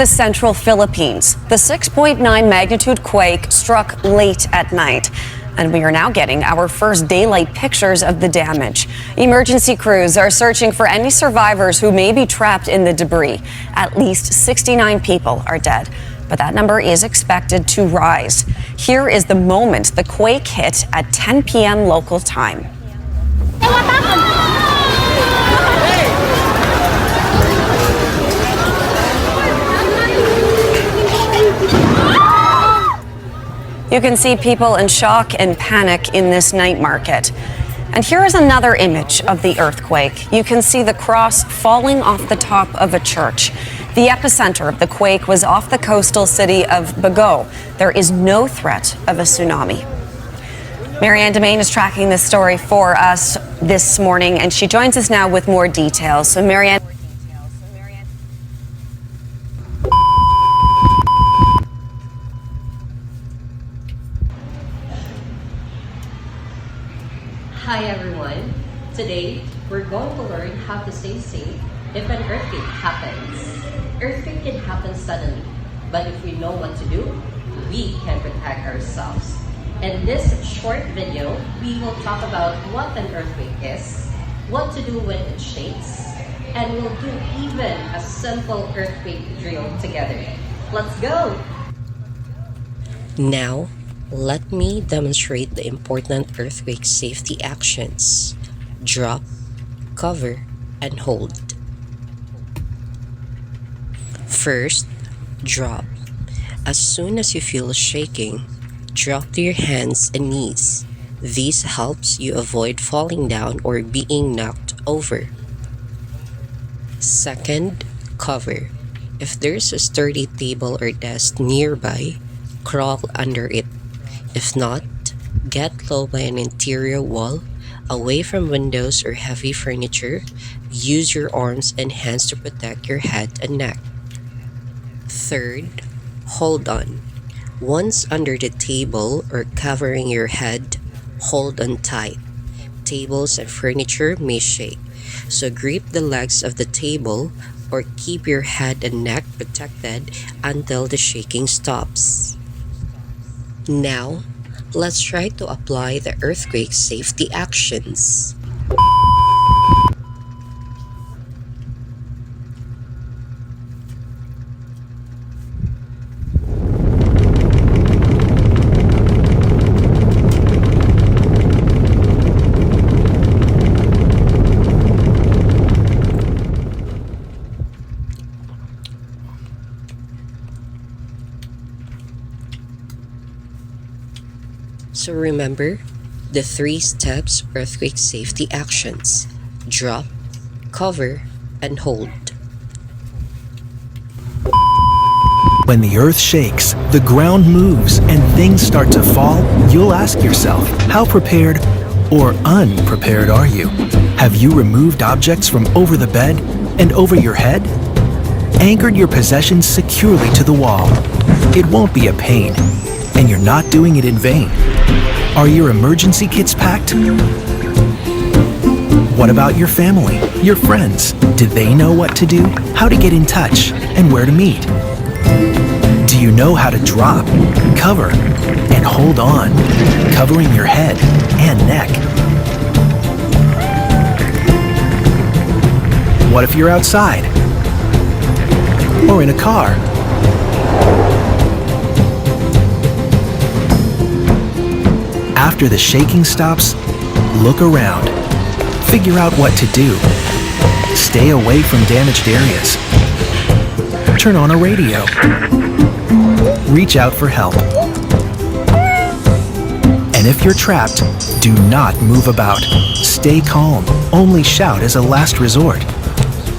the central Philippines. The 6.9 magnitude quake struck late at night, and we are now getting our first daylight pictures of the damage. Emergency crews are searching for any survivors who may be trapped in the debris. At least 69 people are dead, but that number is expected to rise. Here is the moment the quake hit at 10 p.m. local time. You can see people in shock and panic in this night market. And here is another image of the earthquake. You can see the cross falling off the top of a church. The epicenter of the quake was off the coastal city of AMIGO'. There is no threat of a tsunami. Marianne Demain is tracking this story for us this morning, and she joins us now with more details. So, Marianne. Hi everyone. Today, we're going to learn how to stay safe if an earthquake happens. Earthquake can happen suddenly, but if we know what to do, we can protect ourselves. In this short video, we will talk about what an earthquake is, what to do when it shakes, and we'll do even a simple earthquake drill together. Let's go! Now, let me demonstrate the important earthquake safety actions. Drop, cover, and hold. First, drop. As soon as you feel shaking, drop to your hands and knees. This helps you avoid falling down or being knocked over. Second, cover. If there's a sturdy table or desk nearby, crawl under it. If not, get low by an interior wall, away from windows or heavy furniture. Use your arms and hands to protect your head and neck. Third, hold on. Once under the table or covering your head, hold on tight. Tables and furniture may shake, so grip the legs of the table or keep your head and neck protected until the shaking stops. Now, let's try to apply the earthquake safety actions. So remember the 3 steps earthquake safety actions: drop, cover, and hold. When the earth shakes, the ground moves, and things start to fall, you'll ask yourself, how prepared or unprepared are you? Have you removed objects from over the bed and over your head? Anchored your possessions securely to the wall. It won't be a pain, and you're not doing it in vain. Are your emergency kits packed? What about your family, your friends? Do they know what to do, how to get in touch, and where to meet? Do you know how to drop, cover, and hold on, covering your head and neck? What if you're outside? Or in a car? After the shaking stops, look around. Figure out what to do. Stay away from damaged areas. Turn on a radio. Reach out for help. And if you're trapped, do not move about. Stay calm. Only shout as a last resort.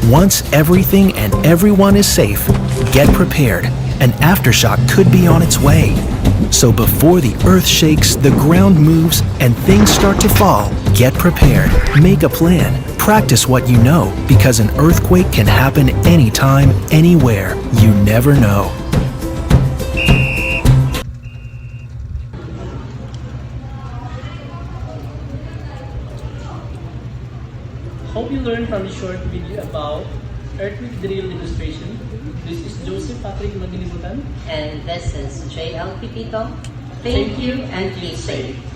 Once everything and everyone is safe, get prepared. An aftershock could be on its way. So before the earth shakes, the ground moves, and things start to fall, get prepared. Make a plan. Practice what you know, because an earthquake can happen anytime, anywhere. You never know. Hope you learned from the short video about Earthquake Drill Illustration. This is Joseph Patrick Magilibutan. And this is JL Pipito. Thank you and be safe.